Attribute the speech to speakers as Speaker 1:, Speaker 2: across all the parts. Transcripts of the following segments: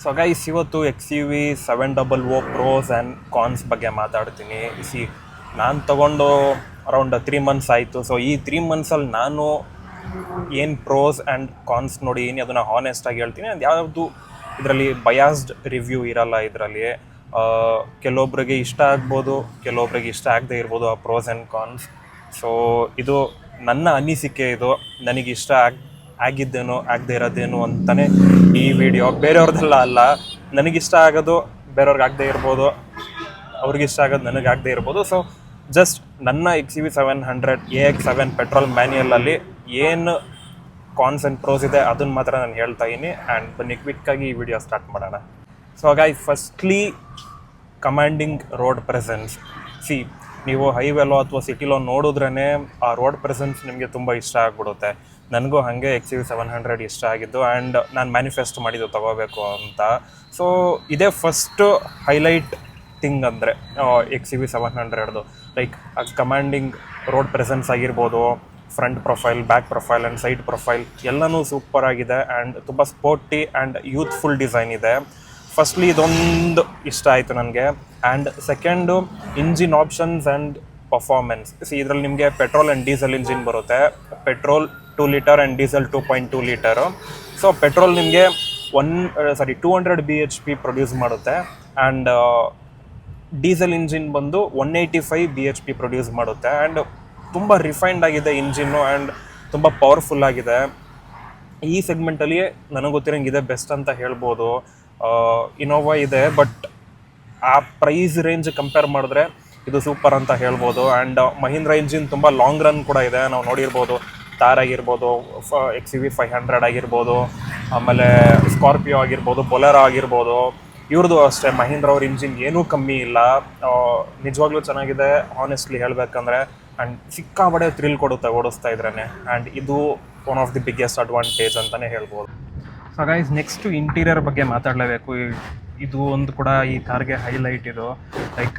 Speaker 1: So guys, ಇವತ್ತು XUV700 pros and ಕಾನ್ಸ್ ಬಗ್ಗೆ ಮಾತಾಡ್ತೀನಿ. ನಾನು ತೊಗೊಂಡು ಅರೌಂಡ್ 3 months ಆಯಿತು. ಸೊ ಈ 3 monthsಲ್ಲಿ ನಾನು ಏನು ಪ್ರೋಸ್ ಆ್ಯಂಡ್ ಕಾನ್ಸ್ ನೋಡಿದ್ದೀನಿ ಅದನ್ನು ಹಾನೆಸ್ಟಾಗಿ ಹೇಳ್ತೀನಿ. ಅದು ಯಾವುದು ಇದರಲ್ಲಿ ಬಯಾಸ್ಡ್ ರಿವ್ಯೂ ಇರಲ್ಲ. ಇದರಲ್ಲಿ ಕೆಲವೊಬ್ರಿಗೆ ಇಷ್ಟ ಆಗ್ಬೋದು, ಕೆಲವೊಬ್ರಿಗೆ ಇಷ್ಟ ಆಗದೆ ಇರ್ಬೋದು ಆ ಪ್ರೋಸ್ ಆ್ಯಂಡ್ ಕಾನ್ಸ್. ಸೊ ಇದು ನನ್ನ ಅನಿಸಿಕೆ, ಇದು ನನಗೆ ಇಷ್ಟ ಆಗಿದ್ದೇನೋ ಆಗದೆ ಇರೋದೇನು ಅಂತಲೇ ಈ ವಿಡಿಯೋ. ಬೇರೆಯವ್ರದ್ದೆಲ್ಲ ಅಲ್ಲ, ನನಗಿಷ್ಟ ಆಗೋದು ಬೇರೆಯವ್ರಿಗೆ ಆಗದೆ ಇರ್ಬೋದು, ಅವ್ರಿಗಿಷ್ಟ ಆಗೋದು ನನಗೆ ಆಗದೆ ಇರ್ಬೋದು. ಸೊ ಜಸ್ಟ್ ನನ್ನ XUV700 AX7 ಪೆಟ್ರೋಲ್ ಮ್ಯಾನ್ಯಲಲ್ಲಿ ಏನು ಕಾನ್ಸ್ ಆ್ಯಂಡ್ ಪ್ರೋಸ್ ಇದೆ ಅದನ್ನು ಮಾತ್ರ ನಾನು ಹೇಳ್ತಾ ಇದ್ದೀನಿ. ಆ್ಯಂಡ್ ಬನ್ನಿ ಕ್ವಿಕ್ಕಾಗಿ ಈ ವಿಡಿಯೋ ಸ್ಟಾರ್ಟ್ ಮಾಡೋಣ. ಸೊ ಹಾಗಾಗಿ ಫಸ್ಟ್ಲಿ ಕಮಾಂಡಿಂಗ್ ರೋಡ್ ಪ್ರೆಸೆನ್ಸ್. ನೀವು ಹೈವೇಲೋ ಅಥವಾ ಸಿಟಿಲೋ ನೋಡಿದ್ರೇ ಆ ರೋಡ್ ಪ್ರೆಸೆನ್ಸ್ ನಿಮಗೆ ತುಂಬ ಇಷ್ಟ ಆಗಿಬಿಡುತ್ತೆ. ನನಗೂ ಹಾಗೆ XUV700 ಇಷ್ಟ ಆಗಿದ್ದು ಆ್ಯಂಡ್ ನಾನು ಮ್ಯಾನಿಫೆಸ್ಟ್ ಮಾಡಿದ್ದು ತೊಗೋಬೇಕು ಅಂತ. ಸೊ ಇದೇ ಫಸ್ಟು ಹೈಲೈಟ್ ಥಿಂಗ್ ಅಂದರೆ XUV700 like commanding road presence ಆಗಿರ್ಬೋದು, front profile, back profile and side profile ಎಲ್ಲನೂ ಸೂಪರ್ ಆಗಿದೆ ಆ್ಯಂಡ್ ತುಂಬ ಸ್ಪೋರ್ಟಿ ಆ್ಯಂಡ್ ಯೂತ್ಫುಲ್ ಡಿಸೈನ್ ಇದೆ. ಫಸ್ಟ್ಲಿ ಇದೊಂದು ಇಷ್ಟ ಆಯಿತು ನನಗೆ. And second engine options and performance. ಇದರಲ್ಲಿ ನಿಮಗೆ ಪೆಟ್ರೋಲ್ ಆ್ಯಂಡ್ ಡೀಸೆಲ್ ಇಂಜಿನ್ ಬರುತ್ತೆ. Petrol 2 litre and diesel 2.2 litre. So petrol ನಿಮಗೆ 200 BHP ಪ್ರೊಡ್ಯೂಸ್ ಮಾಡುತ್ತೆ ಆ್ಯಂಡ್ ಡೀಸೆಲ್ ಇಂಜಿನ್ ಬಂದು 185 BHP ಪ್ರೊಡ್ಯೂಸ್ ಮಾಡುತ್ತೆ. ಆ್ಯಂಡ್ ತುಂಬ ರಿಫೈನ್ಡ್ ಆಗಿದೆ ಇಂಜಿನ್ನು ಆ್ಯಂಡ್ ತುಂಬ ಪವರ್ಫುಲ್ ಆಗಿದೆ. ಈ ಸೆಗ್ಮೆಂಟಲ್ಲಿ ನನಗೆ ಗೊತ್ತಿರೋಂಗೆ ಇದೆ ಬೆಸ್ಟ್ ಅಂತ ಹೇಳ್ಬೋದು. ಇನೋವಾ ಇದೆ, ಬಟ್ ಆ ಪ್ರೈಸ್ ರೇಂಜ್ ಕಂಪೇರ್ ಮಾಡಿದ್ರೆ ಇದು ಸೂಪರ್ ಅಂತ ಹೇಳ್ಬೋದು. ಆ್ಯಂಡ್ ಮಹೀಂದ್ರ ಇಂಜಿನ್ ತುಂಬ ಲಾಂಗ್ ರನ್ ಕೂಡ ಇದೆ. ನಾವು ನೋಡಿರ್ಬೋದು, ಥಾರ್ ಆಗಿರ್ಬೋದು, XUV500 ಆಗಿರ್ಬೋದು, ಆಮೇಲೆ ಸ್ಕಾರ್ಪಿಯೋ ಆಗಿರ್ಬೋದು, ಬೊಲೆರೋ ಆಗಿರ್ಬೋದು. ಇವ್ರದ್ದು ಅಷ್ಟೇ, ಮಹೀಂದ್ರ ಅವ್ರ ಇಂಜಿನ್ ಏನೂ ಕಮ್ಮಿ ಇಲ್ಲ. ನಿಜವಾಗ್ಲೂ ಚೆನ್ನಾಗಿದೆ ಆನೆಸ್ಟ್ಲಿ ಹೇಳಬೇಕಂದ್ರೆ. ಆ್ಯಂಡ್ ಸಿಕ್ಕಾಬಡೆ ಥ್ರಿಲ್ ಕೊಡುತ್ತೆ ಓಡಿಸ್ತಾ ಇದ್ರೇ. ಆ್ಯಂಡ್ ಇದು one of the biggest advantage ಅಂತಲೇ ಹೇಳ್ಬೋದು. ಸೊ ಗೈಸ್, ನೆಕ್ಸ್ಟು ಇಂಟೀರಿಯರ್ ಬಗ್ಗೆ ಮಾತಾಡಲೇಬೇಕು. ಇದು ಒಂದು ಕೂಡ ಈ ಕಾರ್ಗೆ ಹೈಲೈಟ್. ಇದು ಲೈಕ್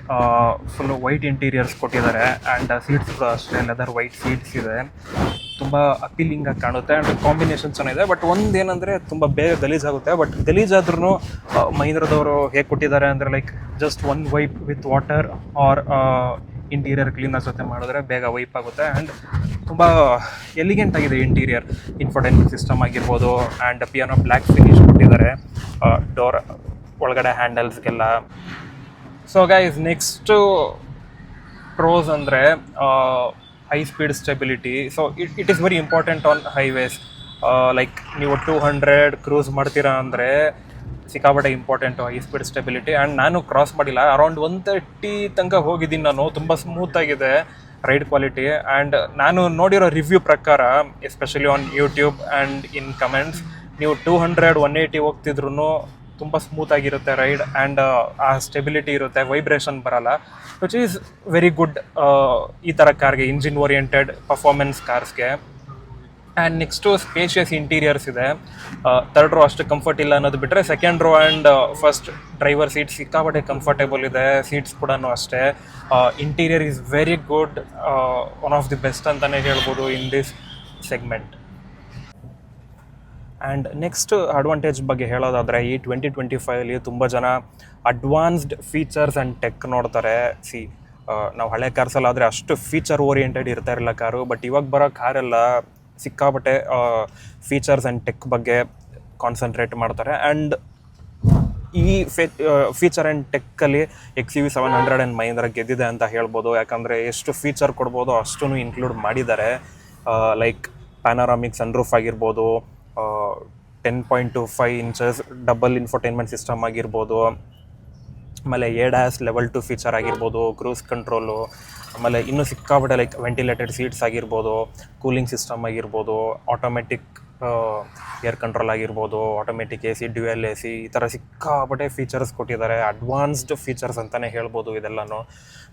Speaker 1: ಫುಲ್ ವೈಟ್ ಇಂಟೀರಿಯರ್ಸ್ ಕೊಟ್ಟಿದ್ದಾರೆ ಆ್ಯಂಡ್ ಸೀಟ್ಸ್ ಕೂಡ ಅಷ್ಟೇ ಲೆದರ್ ವೈಟ್ ಸೀಟ್ಸ್ ಇದೆ. ತುಂಬ ಅಪೀಲಿಂಗಾಗಿ ಕಾಣುತ್ತೆ ಆ್ಯಂಡ್ ಕಾಂಬಿನೇಷನ್ ಚೆನ್ನಾಗಿದೆ. ಬಟ್ ಒಂದೇನೆಂದರೆ ತುಂಬ ಬೇಗ ಗಲೀಜಾಗುತ್ತೆ. ಬಟ್ ಗಲೀಜಾದ್ರೂ ಮಹೀಂದ್ರದವರು ಹೇಗೆ ಕೊಟ್ಟಿದ್ದಾರೆ ಅಂದರೆ like just one wipe with water or interior cleaner ಜೊತೆ ಮಾಡಿದ್ರೆ ಬೇಗ ವೈಪ್ ಆಗುತ್ತೆ. ಆ್ಯಂಡ್ ತುಂಬ ಎಲಿಗೆಂಟ್ ಆಗಿದೆ ಇಂಟೀರಿಯರ್. ಇನ್ಫೋಟೈನ್ಮೆಂಟ್ ಸಿಸ್ಟಮ್ ಆಗಿರ್ಬೋದು ಆ್ಯಂಡ್ ಪಿಯಾನೋ ಬ್ಲ್ಯಾಕ್ ಫಿನಿಶ್ ಕೊಟ್ಟಿದ್ದಾರೆ ಡೋರ್ ಒಳಗಡೆ ಹ್ಯಾಂಡಲ್ಸ್ಗೆಲ್ಲ. ಸೊ ಗೈಸ್, ನೆಕ್ಸ್ಟು ಪ್ರೋಸ್ ಅಂದರೆ high speed stability. So it is very important on highways. Like ನೀವು 200 ಕ್ರೂಸ್ ಮಾಡ್ತೀರಾ ಅಂದರೆ ಸಿಕ್ಕಾಪಟ್ಟೆ important high speed stability. And ನಾನು ಕ್ರಾಸ್ ಮಾಡಿಲ್ಲ, ಅರೌಂಡ್ 130 ತನಕ ಹೋಗಿದ್ದೀನಿ ನಾನು. ತುಂಬ ಸ್ಮೂತಾಗಿದೆ ರೈಡ್ ಕ್ವಾಲಿಟಿ. ಆ್ಯಂಡ್ ನಾನು ನೋಡಿರೋ ರಿವ್ಯೂ ಪ್ರಕಾರ, especially on YouTube and in comments, ನೀವು 200, 180 ಹೋಗ್ತಿದ್ರು ತುಂಬ ಸ್ಮೂತಾಗಿರುತ್ತೆ ರೈಡ್. ಆ್ಯಂಡ್ ಆ ಸ್ಟೆಬಿಲಿಟಿ ಇರುತ್ತೆ, ವೈಬ್ರೇಷನ್ ಬರಲ್ಲ, ವಿಚ್ ಈಸ್ ವೆರಿ ಗುಡ್ ಈ ಥರ ಕಾರ್ಗೆ, ಇಂಜಿನ್ ಓರಿಯೆಂಟೆಡ್ ಪರ್ಫಾರ್ಮೆನ್ಸ್ ಕಾರ್ಸ್ಗೆ. ಆ್ಯಂಡ್ ನೆಕ್ಸ್ಟು ಸ್ಪೇಷಿಯಸ್ ಇಂಟೀರಿಯರ್ಸ್ ಇದೆ. ಥರ್ಡ್ ರೋ ಅಷ್ಟು ಕಂಫರ್ಟ್ ಇಲ್ಲ ಅನ್ನೋದು ಬಿಟ್ಟರೆ second row and first driver seat ಸಿಕ್ಕಾಪಟ್ಟೆ ಕಂಫರ್ಟೇಬಲ್ ಇದೆ. ಸೀಟ್ಸ್ ಕೂಡ ಅಷ್ಟೇ. Interior is very good, one of the best ಅಂತಲೇ ಹೇಳ್ಬೋದು in this segment. And next advantage ಬಗ್ಗೆ ಹೇಳೋದಾದರೆ, ಈ 2025 ತುಂಬ ಜನ ಅಡ್ವಾನ್ಸ್ಡ್ ಫೀಚರ್ಸ್ ಆ್ಯಂಡ್ ಟೆಕ್ ನೋಡ್ತಾರೆ. ನಾವು ಹಳೆ ಕಾರ್ಸಲ್ಲಾದರೆ ಅಷ್ಟು ಫೀಚರ್ ಓರಿಯೆಂಟೆಡ್ ಇರ್ತಾ ಇರಲಿಲ್ಲ ಕಾರು. ಬಟ್ ಇವಾಗ ಬರೋ ಕಾರೆಲ್ಲ ಸಿಕ್ಕಾಪಟ್ಟೆ ಫೀಚರ್ಸ್ ಆ್ಯಂಡ್ ಟೆಕ್ ಬಗ್ಗೆ ಕಾನ್ಸಂಟ್ರೇಟ್ ಮಾಡ್ತಾರೆ. ಆ್ಯಂಡ್ ಈ ಫೀಚರ್ ಆ್ಯಂಡ್ ಟೆಕ್ಕಲ್ಲಿ XUV700 ಆ್ಯಂಡ್ ಮಹೀಂದ್ರ ಗೆದ್ದಿದೆ ಅಂತ ಹೇಳ್ಬೋದು. ಯಾಕಂದರೆ ಎಷ್ಟು ಫೀಚರ್ ಕೊಡ್ಬೋದು ಅಷ್ಟೂ ಇನ್ಕ್ಲೂಡ್ ಮಾಡಿದ್ದಾರೆ. ಲೈಕ್ ಪ್ಯಾನರಾಮಿಕ್ ಸನ್ರೂಫ್ ಆಗಿರ್ಬೋದು, 10.25 inches ಡಬಲ್ ಇನ್ಫೋಟೈನ್ಮೆಂಟ್ ಸಿಸ್ಟಮ್ ಆಗಿರ್ಬೋದು, ಆಮೇಲೆ ADAS ಲೆವೆಲ್ 2 ಫೀಚರ್ ಆಗಿರ್ಬೋದು, ಕ್ರೂಸ್ ಕಂಟ್ರೋಲು, ಆಮೇಲೆ ಇನ್ನೂ ಸಿಕ್ಕಾಪಟ್ಟೆ ಲೈಕ್ ವೆಂಟಿಲೇಟೆಡ್ ಸೀಟ್ಸ್ ಆಗಿರ್ಬೋದು, ಕೂಲಿಂಗ್ ಸಿಸ್ಟಮ್ ಆಗಿರ್ಬೋದು, ಆಟೋಮೆಟಿಕ್ ಏರ್ ಕಂಟ್ರೋಲ್ ಆಗಿರ್ಬೋದು, ಆಟೋಮೆಟಿಕ್ AC, ಡ್ಯುಯಲ್ AC, ಈ ಥರ ಸಿಕ್ಕಾಪಟ್ಟೆ ಫೀಚರ್ಸ್ ಕೊಟ್ಟಿದ್ದಾರೆ. ಅಡ್ವಾನ್ಸ್ಡ್ ಫೀಚರ್ಸ್ ಅಂತಲೇ ಹೇಳ್ಬೋದು ಇದೆಲ್ಲನೂ.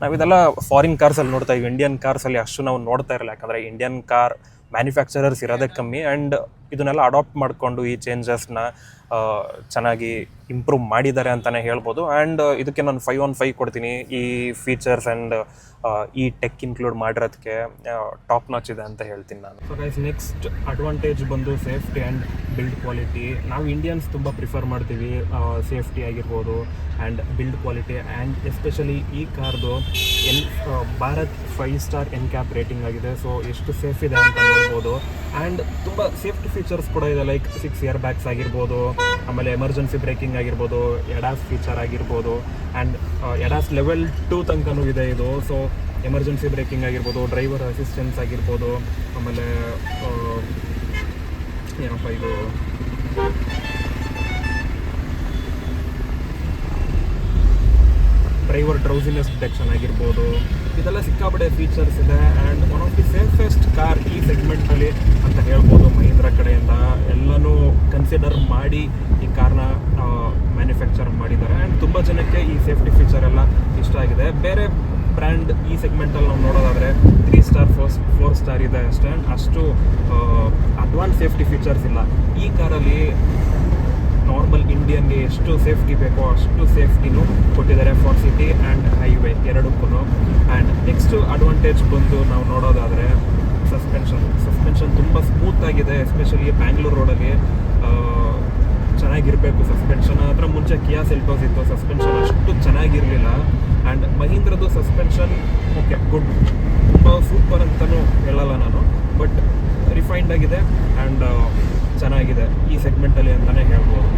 Speaker 1: ನಾವಿದೆಲ್ಲ ಫಾರಿನ್ ಕಾರ್ಸಲ್ಲಿ ನೋಡ್ತಾ ಇದ್ದೀವಿ, ಇಂಡಿಯನ್ ಕಾರ್ಸಲ್ಲಿ ಅಷ್ಟು ನಾವು ನೋಡ್ತಾ ಇರಲ್ಲ. ಯಾಕಂದರೆ ಇಂಡಿಯನ್ ಕಾರ್ ಮ್ಯಾನುಫ್ಯಾಕ್ಚರರ್ಸ್ ಇರೋದೇ ಕಮ್ಮಿ. ಆ್ಯಂಡ್ ಇದನ್ನೆಲ್ಲ ಅಡಾಪ್ಟ್ ಮಾಡಿಕೊಂಡು ಈ ಚೇಂಜಸ್ನ ಚೆನ್ನಾಗಿ ಇಂಪ್ರೂವ್ ಮಾಡಿದ್ದಾರೆ ಅಂತಲೇ ಹೇಳ್ಬೋದು. ಆ್ಯಂಡ್ ಇದಕ್ಕೆ ನಾನು 5/5 ಕೊಡ್ತೀನಿ. ಈ ಫೀಚರ್ಸ್ ಆ್ಯಂಡ್ ಈ ಟೆಕ್ ಇನ್ಕ್ಲೂಡ್ ಮಾಡಿರೋದಕ್ಕೆ ಟಾಪ್ ನಾಚ್ ಇದೆ ಅಂತ ಹೇಳ್ತೀನಿ ನಾನು. ಸೊ ಗೈಸ್, ನೆಕ್ಸ್ಟ್ ಅಡ್ವಾಂಟೇಜ್ ಬಂದು ಸೇಫ್ಟಿ ಆ್ಯಂಡ್ ಬಿಲ್ಡ್ ಕ್ವಾಲಿಟಿ. ನಾವು ಇಂಡಿಯನ್ಸ್ ತುಂಬ ಪ್ರಿಫರ್ ಮಾಡ್ತೀವಿ ಸೇಫ್ಟಿ ಆಗಿರ್ಬೋದು and build quality. And especially ಈ ಕಾರ್ದು ಭಾರತ್ 5 ಸ್ಟಾರ್ NCAP ರೇಟಿಂಗ್ ಆಗಿದೆ. ಸೊ ಎಷ್ಟು ಸೇಫ್ ಇದೆ ಅಂತ ನೋಡ್ಬೋದು. ಆ್ಯಂಡ್ ತುಂಬ ಸೇಫ್ಟಿ ಫೀಚರ್ಸ್ ಕೂಡ ಇದೆ, ಲೈಕ್ 6 ಏರ್ ಬ್ಯಾಗ್ಸ್ ಆಗಿರ್ಬೋದು, ಆಮೇಲೆ ಎಮರ್ಜೆನ್ಸಿ ಬ್ರೇಕಿಂಗ್ ಆಗಿರ್ಬೋದು, ಎಡಾಸ್ ಫೀಚರ್ ಆಗಿರ್ಬೋದು, ಆ್ಯಂಡ್ ಎಡಾಸ್ ಲೆವೆಲ್ 2 ತನಕನೂ ಇದೆ ಇದು. ಸೊ ಎಮರ್ಜೆನ್ಸಿ ಬ್ರೇಕಿಂಗ್ ಆಗಿರ್ಬೋದು, ಡ್ರೈವರ್ ಅಸಿಸ್ಟೆನ್ಸ್ ಆಗಿರ್ಬೋದು, ಆಮೇಲೆ ಏನಪ್ಪ ಇದು ಡ್ರೈವರ್ ಡ್ರೌಸಿನೆಸ್ ಡಿಟೆಕ್ಷನ್ ಆಗಿರ್ಬೋದು, ಇದೆಲ್ಲ ಸಿಕ್ಕಾಪಟ್ಟೆ ಫೀಚರ್ಸ್ ಇದೆ. And one of the safest car ಈ ಸೆಗ್ಮೆಂಟಲ್ಲಿ ಅಂತ ಹೇಳ್ಬೋದು. ಮಹೀಂದ್ರ ಕಡೆಯಿಂದ ಎಲ್ಲನೂ ಕನ್ಸಿಡರ್ ಮಾಡಿ ಈ ಕಾರ್ನ ಮ್ಯಾನುಫ್ಯಾಕ್ಚರ್ ಮಾಡಿದ್ದಾರೆ. ಆ್ಯಂಡ್ ತುಂಬ ಜನಕ್ಕೆ ಈ ಸೇಫ್ಟಿ ಫೀಚರ್ ಎಲ್ಲ ಇಷ್ಟ ಆಗಿದೆ. ಬೇರೆ ಬ್ರ್ಯಾಂಡ್ ಈ ಸೆಗ್ಮೆಂಟಲ್ಲಿ ನಾವು ನೋಡೋದಾದರೆ 3 ಸ್ಟಾರ್ 4 ಸ್ಟಾರ್ ಇದೆ ಅಷ್ಟೇ. ಅಷ್ಟು ಅಡ್ವಾನ್ಸ್ ಸೇಫ್ಟಿ ಫೀಚರ್ಸ್ ಇಲ್ಲ. ಈ ಕಾರಲ್ಲಿ ನಾರ್ಮಲ್ ಇಂಡಿಯನ್ಗೆ ಎಷ್ಟು ಸೇಫ್ಟಿ ಬೇಕೋ ಅಷ್ಟು ಸೇಫ್ಟಿನೂ ಕೊಟ್ಟಿದ್ದಾರೆ ಫಾರ್ ಸಿಟಿ ಆ್ಯಂಡ್ ಹೈವೇ ಎರಡಕ್ಕೂ. ಆ್ಯಂಡ್ ನೆಕ್ಸ್ಟು ಅಡ್ವಾಂಟೇಜ್ ಬಂದು ನಾವು ನೋಡೋದಾದರೆ ಸಸ್ಪೆನ್ಷನ್ ತುಂಬ ಸ್ಮೂತಾಗಿದೆ. ಎಸ್ಪೆಷಲಿ ಬ್ಯಾಂಗ್ಳೂರು ರೋಡಲ್ಲಿ ಚೆನ್ನಾಗಿರಬೇಕು ಸಸ್ಪೆನ್ಷನ್. ಅದರ ಮುಂಚೆ ಕಿಯಾ ಸೆಲ್ಟೋಸ್ ಇತ್ತು, ಸಸ್ಪೆನ್ಷನ್ ಅಷ್ಟು ಚೆನ್ನಾಗಿರಲಿಲ್ಲ. ಆ್ಯಂಡ್ ಮಹೀಂದ್ರದ್ದು ಸಸ್ಪೆನ್ಷನ್ ಓಕೆ ಗುಡ್, ತುಂಬ ಸೂಪರ್ ಅಂತಲೂ ಹೇಳಲ್ಲ ನಾನು, ಬಟ್ ರಿಫೈನ್ಡ್ ಆಗಿದೆ ಆ್ಯಂಡ್ ಚೆನ್ನಾಗಿದೆ ಈ ಸೆಗ್ಮೆಂಟಲ್ಲಿ ಅಂತಲೇ ಹೇಳ್ಬೋದು.